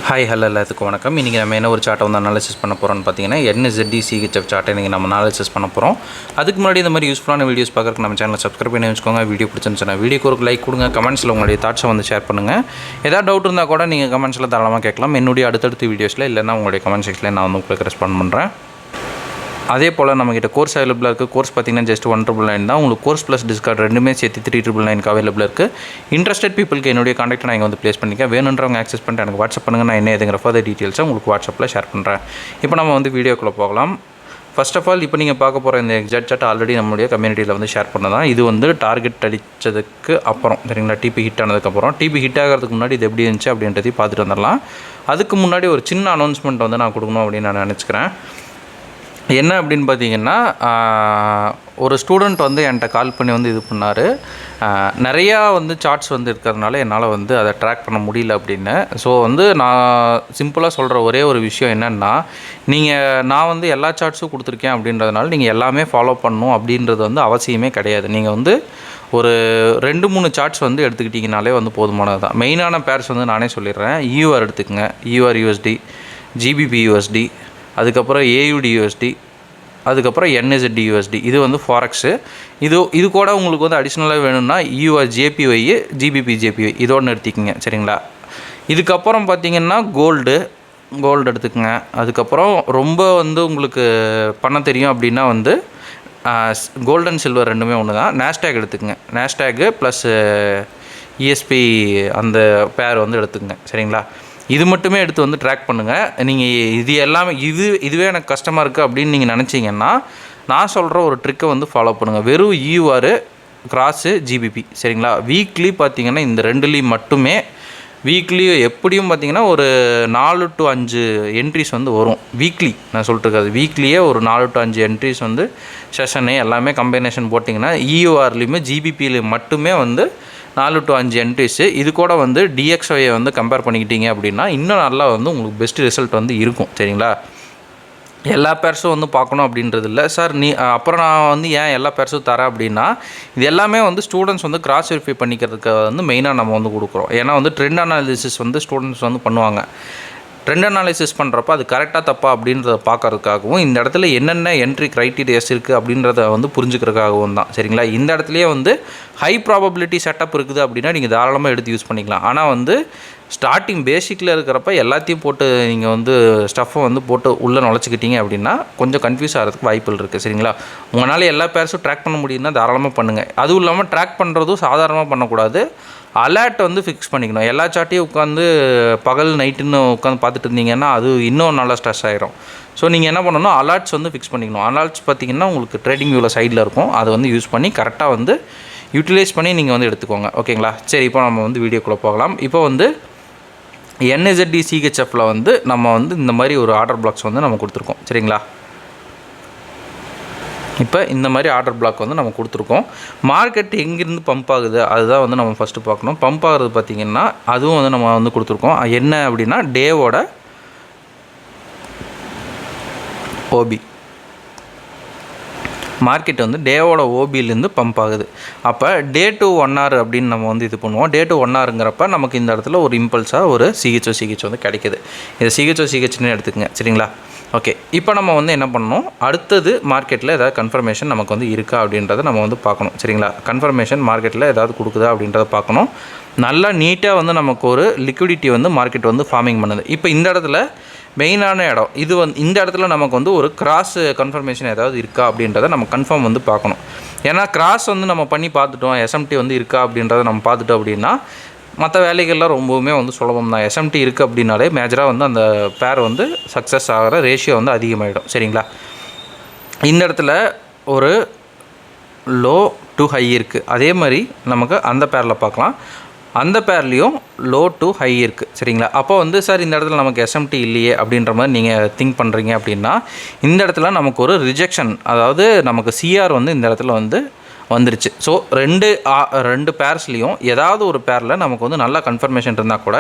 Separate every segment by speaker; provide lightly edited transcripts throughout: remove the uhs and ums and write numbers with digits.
Speaker 1: Hi hello எல்லாத்துக்கும் வணக்கம். இன்றைக்கி நம்ம என்ன ஒரு சார்ட்டை வந்து அனாலிசிஸ் பண்ண போகிறோம்னு பார்த்தீங்கன்னா NZD CHF சார்ட்டை இன்றைக்கி நம்ம அனாலிசிஸ் பண்ண போகிறோம். அதுக்கு முன்னாடி இந்த மாதிரி யூஸ்ஃபுல்லான வீடியோஸ் பார்க்குறதுக்கு நம்ம சேனலை சப்ஸ்கிரைப் பண்ணி வச்சுக்கோங்க. வீடியோ பிடிச்சிருந்துச்சுன்னா வீடியோக்கு ஒரு லைக் கொடுங்க. கமெண்ட்ஸில் உங்களுடைய தாட்ஸை வந்து ஷேர் பண்ணுங்கள். ஏதாவது டவுட் இருந்தால் கூட நீங்கள் கமெண்ட்ஸில் தாராளமாக கேட்கலாம். என்னுடைய அடுத்தடுத்த வீடியோஸில் இல்லைன்னா உங்களுடைய கமெண்ட் செக்ஷனில் நான் வந்து உங்களுக்கு ரெஸ்பாண்ட் பண்ணுறேன். அதே போல் நம்மக்கிட்ட கோர்ஸ் அவைலபிளாக இருக்குது. கோர்ஸ் பார்த்திங்கன்னா ஜஸ்ட் 1,999 தான். உங்களுக்கு கோர்ஸ் ப்ளஸ் டிஸ்கவுண்ட் ரெண்டுமே சேர்த்து 3,999 அவைலபிளாக இருக்குது. இன்ட்ரெஸ்டட் பீப்புளுக்கு என்னுடைய கான்டாக்ட் நான் இங்கே வந்து ப்ளேஸ் பண்ணிக்க வேணுன்றவங்க ஆக்சஸ் பண்ணிட்டு எனக்கு வாட்ஸ்அப் பண்ணுங்கள். நான் என்ன எதுங்கிற ஃபர்தர் டீட்டெயில்ஸை உங்களுக்கு வாட்ஸ்அப்பில் ஷேர் பண்ணுறேன். இப்போ நம்ம வந்து வீடியோக்குள்ளே போகலாம். ஃபர்ஸ்ட் ஆஃப் ஆல் இப்போ நீங்கள் பார்க்க போகிற இந்த எக்ஸாக்ட் சார்ட் ஆல்ரெடி நம்மளுடைய கம்யூனிட்டியில் வந்து ஷேர் பண்ணதான். இது வந்து டார்கெட் அடித்ததுக்கு அப்புறம் சரிங்களா, டிபி ஹிட் ஆனதுக்கப்புறம். டிபி ஹிட் ஆகிறதுக்கு முன்னாடி இது எப்படி இருந்துச்சு அப்படின்றதையும் பார்த்துட்டு வந்துடலாம். அதுக்கு முன்னாடி ஒரு சின்ன அனௌன்ஸ்மெண்ட் வந்து நான் கொடுக்கணும் அப்படின்னு நான் நினச்சிக்கிறேன். என்ன அப்படின்னு பார்த்தீங்கன்னா, ஒரு ஸ்டூடெண்ட் வந்து என்கிட்ட கால் பண்ணி வந்து இது பண்ணார். நிறையா வந்து சார்ட்ஸ் வந்து இருக்கிறதுனால என்னால் வந்து அதை ட்ராக் பண்ண முடியல அப்படின்னு. ஸோ வந்து நான் சிம்பிளாக சொல்கிற ஒரே ஒரு விஷயம் என்னென்னா, நான் வந்து எல்லா சார்ட்ஸும் கொடுத்துருக்கேன் அப்படின்றதுனால நீங்கள் எல்லாமே ஃபாலோ பண்ணணும் அப்படின்றது வந்து அவசியமே கிடையாது. நீங்கள் வந்து ஒரு 2-3 சார்ட்ஸ் வந்து எடுத்துக்கிட்டிங்கனாலே வந்து போதுமானது தான். மெயினான பேர்ஸ் வந்து நானே சொல்லிடுறேன். EUR எடுத்துக்கங்க, EUR USD, GBP USD, அதுக்கப்புறம் AUD USD, அதுக்கப்புறம் NZD USD. இது வந்து ஃபாரெக்ஸு. இது கூட உங்களுக்கு வந்து அடிஷ்னலாக வேணும்னா EUR JPY, GBP JPY இதோடு எடுத்துக்கங்க சரிங்களா. இதுக்கப்புறம் பார்த்திங்கன்னா கோல்டு எடுத்துக்கங்க. அதுக்கப்புறம் ரொம்ப வந்து உங்களுக்கு பண்ண தெரியும் அப்படின்னா வந்து கோல்டு அண்ட் சில்வர் ரெண்டுமே ஒன்று தான். நாஸ்டாக் எடுத்துக்கங்க. நாஸ்டாக்கு ப்ளஸ் ESP அந்த பேர் வந்து எடுத்துக்கங்க சரிங்களா. இது மட்டுமே எடுத்து வந்து ட்ராக் பண்ணுங்கள். நீங்கள் இது எல்லாமே இதுவே எனக்கு கஷ்டமாக இருக்குது அப்படின்னு நீங்கள் நினச்சிங்கன்னா நான் சொல்கிற ஒரு ட்ரிக்கை வந்து ஃபாலோ பண்ணுங்கள். வெறும் EUR கிராஸு GBP சரிங்களா. வீக்லி பார்த்திங்கன்னா இந்த ரெண்டுலேயும் மட்டுமே வீக்லி எப்படியும் பார்த்திங்கன்னா ஒரு 4 to 5 என்ட்ரிஸ் வந்து வரும். வீக்லி நான் சொல்லிட்டுருக்காது, வீக்லியே ஒரு 4 to 5 என்ட்ரிஸ் வந்து செஷனு எல்லாமே கம்பைனேஷன் போட்டிங்கன்னா EURலேயுமே GBPலேயும் மட்டுமே வந்து 4 to 5 என்ட்ரிஸு. இது கூட வந்து DXY வந்து கம்பேர் பண்ணிக்கிட்டீங்க அப்படின்னா இன்னும் நல்லா வந்து உங்களுக்கு பெஸ்ட் ரிசல்ட் வந்து இருக்கும் சரிங்களா. எல்லா பேர்ஸும் வந்து பார்க்கணும் அப்படின்றது இல்லை சார். அப்புறம் நான் வந்து ஏன் எல்லா பேர்ஸும் தரேன் அப்படின்னா, இது எல்லாமே வந்து ஸ்டூடெண்ட்ஸ் வந்து கிராஸ் வெரிஃபை பண்ணிக்கிறதுக்கு வந்து மெயினாக நம்ம வந்து கொடுக்குறோம். ஏன்னா வந்து ட்ரெண்ட் அனாலிசிஸ் வந்து ஸ்டூடெண்ட்ஸ் வந்து பண்ணுவாங்க. ட்ரெண்ட் அனாலிசிஸ் பண்ணுறப்ப அது கரெக்டாக தப்பா அப்படின்றத பார்க்கறதுக்காகவும், இந்த இடத்துல என்னென்ன என்ட்ரி க்ரைட்டீரியாஸ் இருக்குது அப்படின்றத வந்து புரிஞ்சுக்கிறதுக்காகவும் தான் சரிங்களா. இந்த இடத்துலையே வந்து ஹை ப்ராபபிலிட்டி செட்டப் இருக்குது அப்படின்னா நீங்கள் தாராளமாக எடுத்து யூஸ் பண்ணிக்கலாம். ஆனால் வந்து ஸ்டார்டிங் பேசிக்கில் இருக்கிறப்ப எல்லாத்தையும் போட்டு நீங்கள் வந்து ஸ்டஃப்பை வந்து போட்டு உள்ளே நுழைச்சிக்கிட்டீங்க அப்படின்னா கொஞ்சம் கன்ஃபியூஸ் ஆகிறதுக்கு வாய்ப்புகள் இருக்குது சரிங்களா. உங்களால் எல்லா பேர்ஸும் ட்ராக் பண்ண முடியும்னா தாராளமாக பண்ணுங்கள். அதுவும் இல்லாமல் ட்ராக் பண்ணுறதும் சாதாரணமாக பண்ணக்கூடாது. அலர்ட் வந்து ஃபிக்ஸ் பண்ணிக்கணும். எல்லா சார்ட்டையும் உட்காந்து பகல் நைட்டுன்னு உட்காந்து பார்த்துட்டு இருந்தீங்கன்னா அது இன்னும் நல்லா ஸ்ட்ரெஸ் ஆகிரும். ஸோ நீங்கள் என்ன பண்ணணும், அலர்ட்ஸ் வந்து ஃபிக்ஸ் பண்ணிக்கணும். அலர்ட்ஸ் பார்த்திங்கன்னா உங்களுக்கு ட்ரேடிங் வியூவில் சைடில் இருக்கும். அதை வந்து யூஸ் பண்ணி கரெக்டாக வந்து யூட்டிலைஸ் பண்ணி நீங்கள் வந்து எடுத்துக்கோங்க ஓகேங்களா. சரி, இப்போ நம்ம வந்து வீடியோக்குள்ளே போகலாம். இப்போ வந்து NZD CHFல வந்து நம்ம வந்து இந்த மாதிரி ஒரு ஆர்டர் பிளாக்ஸ் வந்து நம்ம கொடுத்துருக்கோம் சரிங்களா. இப்போ இந்த மாதிரி ஆர்டர் பிளாக் வந்து நம்ம கொடுத்துருக்கோம். மார்க்கெட் எங்கேருந்து பம்ப் ஆகுது அதுதான் வந்து நம்ம ஃபஸ்ட்டு பார்க்கணும். பம்ப் ஆகுறது பார்த்திங்கன்னா அதுவும் வந்து நம்ம வந்து கொடுத்துருக்கோம். என்ன அப்படின்னா டேவோட ஓபி மார்க்கெட் வந்து டேவோட ஓபியிலேருந்து பம்ப் ஆகுது. அப்போ டே டு 1 hour அப்படின்னு நம்ம வந்து இது பண்ணுவோம். டே டு 1 hourங்கிறப்ப நமக்கு இந்த இடத்துல ஒரு இம்பல்ஸாக ஒரு CH வந்து கிடைக்கிது. இதை CHன்னு எடுத்துக்கங்க சரிங்களா. ஓகே, இப்போ நம்ம வந்து என்ன பண்ணணும், அடுத்தது மார்க்கெட்டில் ஏதாவது கன்ஃபர்மேஷன் நமக்கு வந்து இருக்கா அப்படின்றத நம்ம வந்து பார்க்கணும் சரிங்களா. கன்ஃபர்மேஷன் மார்க்கெட்டில் ஏதாவது கொடுக்குதா அப்படின்றத பார்க்கணும். நல்லா நீட்டாக வந்து நமக்கு ஒரு லிக்விடிட்டி வந்து மார்க்கெட் வந்து ஃபார்மிங் பண்ணுது. இப்போ இந்த இடத்துல மெயினான இடம் இது வந்து இந்த இடத்துல நமக்கு வந்து ஒரு கிராஸ் கன்ஃபர்மேஷன் ஏதாவது இருக்கா அப்படின்றத நம்ம கன்ஃபார்ம் வந்து பார்க்கணும். ஏன்னா கிராஸ் வந்து நம்ம பண்ணி பார்த்துட்டோம், SMT வந்து இருக்கா அப்படின்றத நம்ம பார்த்துட்டோம் அப்படின்னா மற்ற வேலைகள்லாம் ரொம்பவுமே வந்து சுலபம் தான். SMT இருக்குது அப்படின்னாலே மேஜராக வந்து அந்த பேர் வந்து சக்ஸஸ் ஆகிற ரேஷியோ வந்து அதிகமாகிடும் சரிங்களா. இந்த இடத்துல ஒரு லோ டு ஹை இருக்குது. அதே மாதிரி நமக்கு அந்த பேரில் பார்க்கலாம். அந்த பேர்லேயும் லோ டு ஹை இருக்குது சரிங்களா. அப்போ வந்து சார் இந்த இடத்துல நமக்கு SMT இல்லையே அப்படின்ற மாதிரி நீங்கள் திங்க் பண்ணுறீங்க அப்படின்னா இந்த இடத்துல நமக்கு ஒரு ரிஜெக்ஷன், அதாவது நமக்கு CR வந்து இந்த இடத்துல வந்து வந்துருச்சு. ஸோ ரெண்டு பேர்ஸ்லேயும் ஏதாவது ஒரு பேரில் நமக்கு வந்து நல்லா கன்ஃபர்மேஷன் இருந்தால் கூட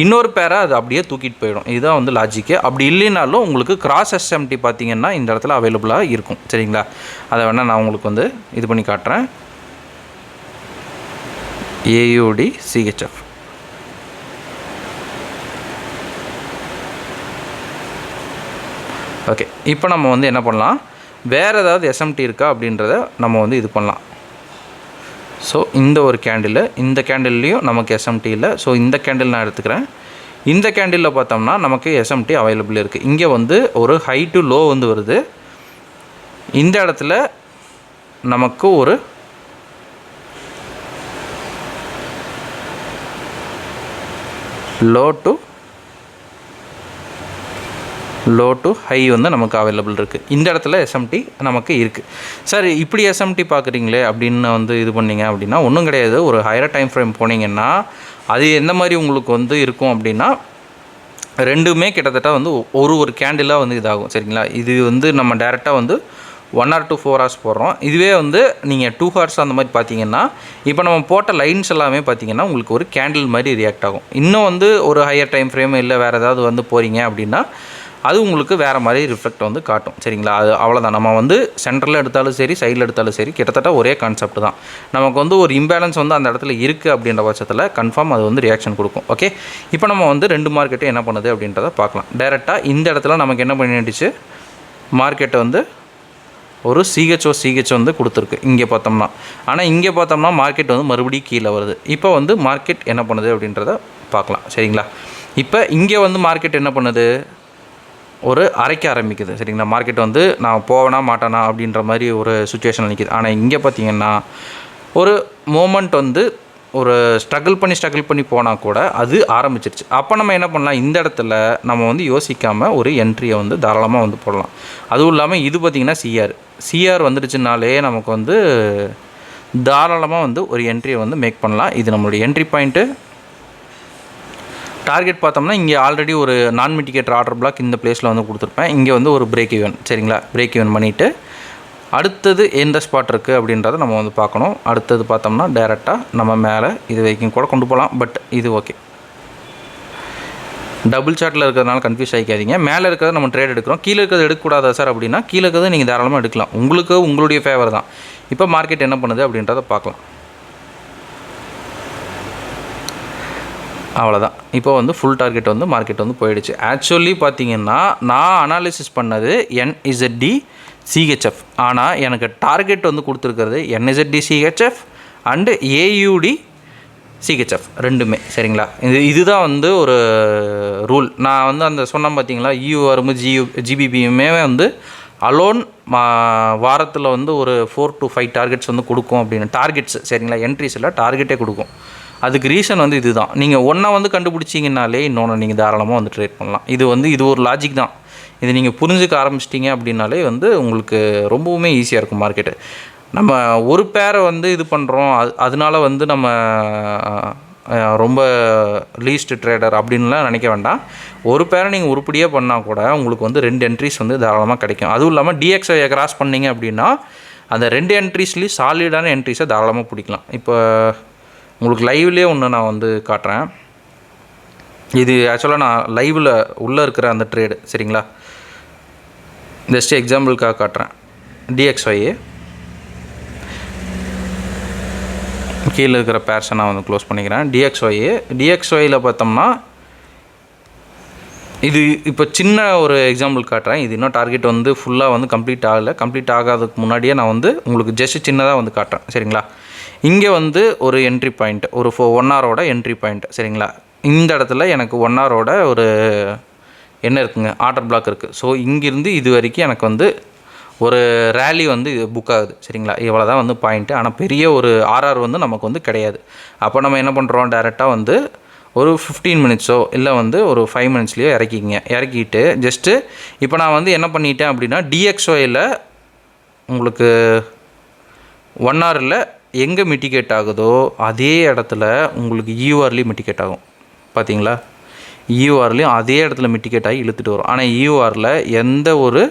Speaker 1: இன்னொரு பேரை அது அப்படியே தூக்கிட்டு போயிடும். இதுதான் வந்து லாஜிக்கு. அப்படி இல்லைனாலும் உங்களுக்கு கிராஸ் SMT பார்த்திங்கன்னா இந்த இடத்துல அவைலபிளாக இருக்கும் சரிங்களா. அதை வேணால் நான் உங்களுக்கு வந்து இது பண்ணி காட்டுறேன். AUD CHF ஓகே, இப்போ நம்ம வந்து என்ன பண்ணலாம், வேறு ஏதாவது எஸ்எம்டி இருக்கா அப்படின்றத நம்ம வந்து இது பண்ணலாம். ஸோ இந்த ஒரு கேண்டில், இந்த கேண்டில்லையும் நமக்கு எஸ்எம்டி இல்லை. ஸோ இந்த கேண்டில் நான் எடுத்துக்கிறேன். இந்த கேண்டிலில் பார்த்தோம்னா நமக்கு எஸ்எம்டி அவைலபிள் இருக்குது. இங்கே வந்து ஒரு ஹை டு லோ வந்து வருது. இந்த இடத்துல நமக்கு ஒரு லோ டு ஹை வந்து நமக்கு அவைலபிள் இருக்குது. இந்த இடத்துல எஸ்எம்டி நமக்கு இருக்குது. சார் இப்படி எஸ்எம்டி பார்க்குறீங்களே அப்படின்னு வந்து இது பண்ணிங்க அப்படின்னா ஒன்றும் கிடையாது. ஒரு ஹையர் டைம் ஃப்ரேம் போனீங்கன்னா அது எந்த மாதிரி உங்களுக்கு வந்து இருக்கும் அப்படின்னா, ரெண்டுமே கிட்டத்தட்ட வந்து ஒரு கேண்டிலாக வந்து இதாகும். சரிங்களா, இது வந்து நம்ம டேரெக்டாக வந்து 1 or 2 4 hours போடுறோம். இதுவே வந்து நீங்கள் 2 hours அந்த மாதிரி பார்த்தீங்கன்னா, இப்போ நம்ம போட்ட லைன்ஸ் எல்லாமே பார்த்தீங்கன்னா உங்களுக்கு ஒரு கேண்டில் மாதிரி ரியாக்ட் ஆகும். இன்னும் வந்து ஒரு ஹையர் டைம் ஃப்ரேம் இல்லை வேறு ஏதாவது வந்து போகிறீங்க அப்படின்னா அது உங்களுக்கு வேறு மாதிரி ரிஃப்ளெக்ட் வந்து காட்டும். சரிங்களா, அது அவ்வளோதான். நம்ம வந்து சென்டரில் எடுத்தாலும் சரி, சைடில் எடுத்தாலும் சரி, கிட்டத்தட்ட ஒரே கான்செப்ட் தான். நமக்கு வந்து ஒரு இம்பேலன்ஸ் வந்து அந்த இடத்துல இருக்குது அப்படின்ற பட்சத்தில் கன்ஃபார்ம் அது வந்து ரியாக்ஷன் கொடுக்கும். ஓகே, இப்போ நம்ம வந்து 2 மார்க்கெட்டும் என்ன பண்ணுது அப்படின்றத பார்க்கலாம். டேரெக்டாக இந்த இடத்துல நமக்கு என்ன பண்ணிடுச்சு, மார்க்கெட்டை வந்து ஒரு சிஹெச் வந்து கொடுத்துருக்கு இங்கே பார்த்தோம்னா. ஆனால் இங்கே பார்த்தோம்னா மார்க்கெட் வந்து மறுபடியும் கீழே வருது. இப்போ வந்து மார்க்கெட் என்ன பண்ணுது அப்படின்றத பார்க்கலாம். சரிங்களா, இப்போ இங்கே வந்து மார்க்கெட் என்ன பண்ணுது, ஒரு அரைக்க ஆரம்பிக்குது. சரிங்களா, மார்க்கெட் வந்து நான் போவேனா மாட்டேனா அப்படின்ற மாதிரி ஒரு சுச்சுவேஷன் நிற்கிது. ஆனால் இங்கே பார்த்தீங்கன்னா ஒரு மோமெண்ட் வந்து ஒரு ஸ்ட்ரகிள் பண்ணி போனால் கூட அது ஆரம்பிச்சிருச்சு. அப்போ நம்ம என்ன பண்ணலாம், இந்த இடத்துல நம்ம வந்து யோசிக்காமல் ஒரு என்ட்ரியை வந்து தாராளமாக வந்து போடலாம். அதுவும் இல்லாமல் இது பார்த்திங்கன்னா சிஆர் வந்துடுச்சுனாலே நமக்கு வந்து தாராளமாக வந்து ஒரு என்ட்ரியை வந்து மேக் பண்ணலாம். இது நம்மளுடைய என்ட்ரி பாயிண்ட்டு. டார்கெட் பார்த்தோம்னா இங்கே ஆல்ரெடி ஒரு நான் மிட்டிகேட்டர் ஆர்டர் பிளாக் இந்த பிளேஸில் வந்து கொடுத்துருப்பேன். இங்கே வந்து ஒரு பிரேக் ஈவன். சரிங்களா, பிரேக் ஈவன் பண்ணிவிட்டு அடுத்தது எந்த ஸ்பாட் இருக்குது அப்படின்றத நம்ம வந்து பார்க்கணும். அடுத்தது பார்த்தோம்னா டேரெக்டாக நம்ம மேலே இது வரைக்கும் கூட கொண்டு போகலாம். பட் இது ஓகே, டபுள் சார்ட்டில் இருக்கிறதுனால கன்ஃபியூஸ் ஆகிக்காதீங்க. மேலே இருக்கிறத நம்ம ட்ரேட் எடுக்கிறோம், கீழே இருக்கிறது எடுக்கக்கூடாதா சார் அப்படின்னா கீழே இருக்கிறது நீங்கள் தாராளமாக எடுக்கலாம். உங்களுடைய ஃபேவர் தான். இப்போ மார்க்கெட் என்ன பண்ணுது அப்படின்றத பார்க்கலாம். அவ்வளோதான். இப்போ வந்து ஃபுல் டார்கெட் வந்து மார்க்கெட் வந்து போயிடுச்சு. ஆக்சுவலி பார்த்தீங்கன்னா நான் அனாலிசிஸ் பண்ணது NZD CHF. ஆனால் எனக்கு டார்கெட் வந்து கொடுத்துருக்கிறது NZD CHF and AUD CHF ரெண்டுமே. சரிங்களா, இதுதான் வந்து ஒரு ரூல். நான் வந்து அந்த சொன்னேன் பார்த்தீங்களா, EURம் GBPயுமே வந்து அலோன் வாரத்தில் வந்து ஒரு 4 to 5 டார்கெட்ஸ் வந்து கொடுக்கும் அப்படின்னு. டார்கெட்ஸ் சரிங்களா, என்ட்ரிஸ் இல்லை, டார்கெட்டே கொடுக்கும். அதுக்கு ரீசன் வந்து இது தான். நீங்கள் ஒன்றை வந்து கண்டுபிடிச்சிங்கனாலே இன்னொன்று நீங்கள் தாராளமாக வந்து ட்ரேட் பண்ணலாம். இது ஒரு லாஜிக் தான். இது நீங்கள் புரிஞ்சுக்க ஆரம்பிச்சிட்டிங்க அப்படின்னாலே வந்து உங்களுக்கு ரொம்பவுமே ஈஸியாக இருக்கும் மார்க்கெட்டு. நம்ம ஒரு பேரை வந்து இது பண்ணுறோம், அதனால வந்து நம்ம ரொம்ப லீஸ்ட் ட்ரேடர் அப்படின்லாம் நினைக்க வேண்டாம். ஒரு பேரை நீங்கள் உருப்படியாக பண்ணால் கூட உங்களுக்கு வந்து 2 என்ட்ரிஸ் வந்து தாராளமாக கிடைக்கும். அதுவும் இல்லாமல் DXY கிராஸ் பண்ணிங்க அப்படின்னா அந்த 2 என்ட்ரிஸ்லேயும் சாலிடான என்ட்ரிஸை தாராளமாக பிடிக்கலாம். இப்போ உங்களுக்கு லைவ்லேயே ஒன்று நான் வந்து காட்டுறேன். இது ஆக்சுவலாக நான் லைவில் உள்ளே இருக்கிற அந்த ட்ரேடு. சரிங்களா, ஜஸ்ட் எக்ஸாம்பிளுக்காக காட்டுறேன். DXY கீழே இருக்கிற பேர்ஸை நான் வந்து க்ளோஸ் பண்ணிக்கிறேன். DXYயில் பார்த்தோம்னா இது இப்போ சின்ன ஒரு எக்ஸாம்பிள் காட்டுறேன். இது இன்னும் டார்கெட் வந்து ஃபுல்லாக வந்து கம்ப்ளீட் ஆகலை. கம்ப்ளீட் ஆகாததுக்கு முன்னாடியே நான் வந்து உங்களுக்கு ஜஸ்ட் சின்னதாக வந்து காட்டுறேன். சரிங்களா, இங்கே வந்து ஒரு என்ட்ரி பாயிண்ட், ஒரு 1 hour என்ட்ரி பாயிண்ட். சரிங்களா, இந்த இடத்துல எனக்கு 1 hour ஒரு என்ன இருக்குங்க, ஆர்டர் பிளாக் இருக்குது. ஸோ இங்கேருந்து இது வரைக்கும் எனக்கு வந்து ஒரு ரேலி வந்து புக் ஆகுது. சரிங்களா, இவ்வளோ தான் வந்து பாயிண்ட்டு. ஆனால் பெரிய ஒரு RR வந்து நமக்கு வந்து கிடையாது. அப்போ நம்ம என்ன பண்ணுறோம், டேரெக்டாக வந்து ஒரு 15 minutes இல்லை வந்து ஒரு 5 minutesலையோ இறக்கிட்டு ஜஸ்ட்டு இப்போ நான் வந்து என்ன பண்ணிட்டேன் அப்படின்னா DXYயில் உங்களுக்கு 1 hourல் எங்கே மிட்டிகேட் ஆகுதோ அதே இடத்துல உங்களுக்கு EURலேயும் மிட்டிகேட் ஆகும். பார்த்தீங்களா, EURலேயும் அதே இடத்துல மிட்டிகேட் ஆகி இழுத்துட்டு வரும். ஆனால் EURல எந்த ஒரு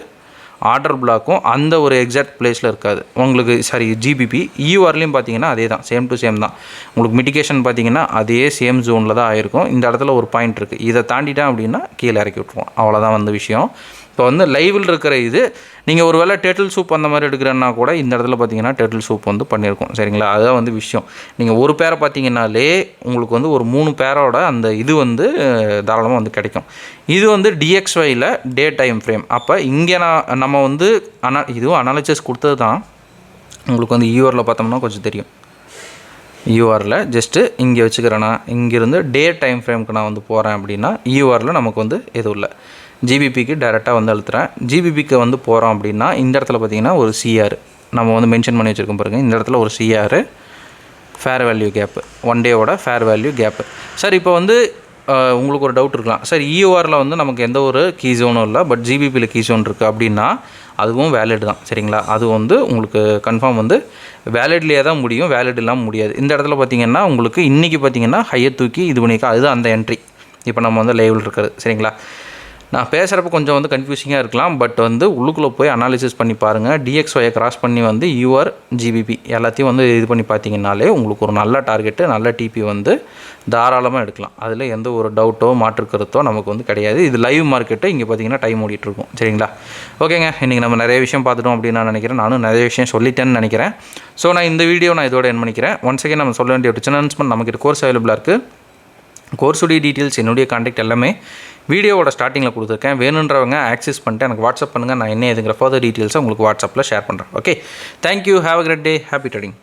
Speaker 1: ஆர்டர் பிளாக்கும் அந்த ஒரு எக்ஸாக்ட் பிளேஸில் இருக்காது உங்களுக்கு. சாரி, GBP EURலேயும் பார்த்தீங்கன்னா அதே தான், சேம் டு சேம் தான். உங்களுக்கு மிட்டிகேஷன் பார்த்தீங்கன்னா அதே சேம் ஜோனில் தான் ஆகிருக்கும். இந்த இடத்துல ஒரு பாயிண்ட் இருக்குது, இதை தாண்டிட்டேன் அப்படின்னா கீழே இறக்கி விட்ருவோம். அவ்வளோதான் வந்து விஷயம். இப்போ வந்து லைவில் இருக்கிற இது நீங்கள் ஒரு வேளை டேர்ட்டில் சூப் அந்த மாதிரி எடுக்கிறேன்னா கூட இந்த இடத்துல பார்த்தீங்கன்னா டேர்ட்டில் சூப் வந்து பண்ணியிருக்கோம். சரிங்களா, அதுதான் வந்து விஷயம். நீங்கள் ஒரு பேரை பார்த்தீங்கன்னாலே உங்களுக்கு வந்து ஒரு 3 பேரோட அந்த இது வந்து தாராளமாக வந்து கிடைக்கும். இது வந்து DXYயில் டே டைம் ஃப்ரேம். அப்போ இங்கே நம்ம வந்து இதுவும் அனாலிசிஸ் கொடுத்தது தான். உங்களுக்கு வந்து யூஆரில் பார்த்தோம்னா கொஞ்சம் தெரியும். யூஆரில் ஜஸ்ட்டு இங்கே வச்சுக்கிறேன்னா இங்கேருந்து டே டைம் ஃப்ரேமுக்கு நான் வந்து போகிறேன் அப்படின்னா யூஆரில் நமக்கு வந்து எதுவும் இல்லை. ஜிபிபிக்கு டைரெக்டாக வந்து அழுத்துறேன். ஜிபிபிக்கு வந்து போகிறோம் அப்படின்னா இந்த இடத்துல பார்த்திங்கன்னா ஒரு CR நம்ம வந்து மென்ஷன் பண்ணி வச்சுருக்கோம் பாருங்கள். இந்த இடத்துல ஒரு CR ஃபேர் வேல்யூ கேப்பு, 1 டேவோட ஃபேர் வேல்யூ கேப்பு. சார் இப்போ வந்து உங்களுக்கு ஒரு டவுட் இருக்கலாம், சார் EORயில் வந்து நமக்கு எந்த ஒரு கீ ஜோனும் இல்லை, பட் ஜிபிபியில் கீ ஜோன் இருக்குது அப்படின்னா அதுவும் வேலிட் தான். சரிங்களா, அது வந்து உங்களுக்கு கன்ஃபார்ம் வந்து வேலிட்லேயே தான் முடியும், வேலிட் இல்லாமல் முடியாது. இந்த இடத்துல பார்த்திங்கன்னா உங்களுக்கு இன்றைக்கி பார்த்திங்கன்னா ஹையை தூக்கி இது பண்ணிக்க, அதுதான் அந்த என்ட்ரி இப்போ நம்ம வந்து லைவில் இருக்கிறது. சரிங்களா, நான் பேசுகிறப்ப கொஞ்சம் வந்து கன்ஃபியூசிங்காக இருக்கலாம், பட் வந்து உள்ளுக்குள்ளே போய் அனாலிசிஸ் பண்ணி பாருங்கள். DXYயை கிராஸ் பண்ணி வந்து UR GBP எல்லாத்தையும் வந்து இது பண்ணி பார்த்தீங்கன்னாலே உங்களுக்கு ஒரு நல்ல டார்கெட்டு, நல்ல TP வந்து தாராளமாக எடுக்கலாம். அதில் எந்த ஒரு டவுட்டோ மாற்று கருத்தோ நமக்கு வந்து கிடையாது. இது லைவ் மார்க்கெட்டு. இங்கே பார்த்தீங்கன்னா டைம் ஓடிட்டுருக்கும். சரிங்களா, ஓகேங்க. இன்றைக்கி நம்ம நிறைய விஷயம் பார்த்துட்டோம் அப்படின்னு நான் நினைக்கிறேன். நானும் நிறைய விஷயம் சொல்லிட்டேன்னு நினைக்கிறேன். ஸோ நான் இந்த வீடியோ நான் இதோட என் பண்ணிக்கிறேன். ஒன்ஸ் அகேன் நம்ம சொல்ல வேண்டிய ஒரு சின்ன அனௌன்ஸ்மெண்ட், நமக்கு கோர்ஸ் அவைலபிளாக இருக்குது. கோர்ஸுடைய டீட்டெயில்ஸ் என்னுடைய கான்டாக்ட் எல்லாமே வீடியோவோட ஸ்டார்டிங்கில் கொடுத்துருக்கேன். வேணுன்றவங்க ஆக்சஸ் பண்ணிட்டு எனக்கு வாட்ஸ்அப் பண்ணுங்கள். நான் என்ன எதுங்கிற ஃபர்தர் டீட்டெயில்ஸை உங்களுக்கு வாட்ஸ்அப்பில் ஷேர் பண்ணுறேன். Okay, thank you. Have a great day. Happy trading.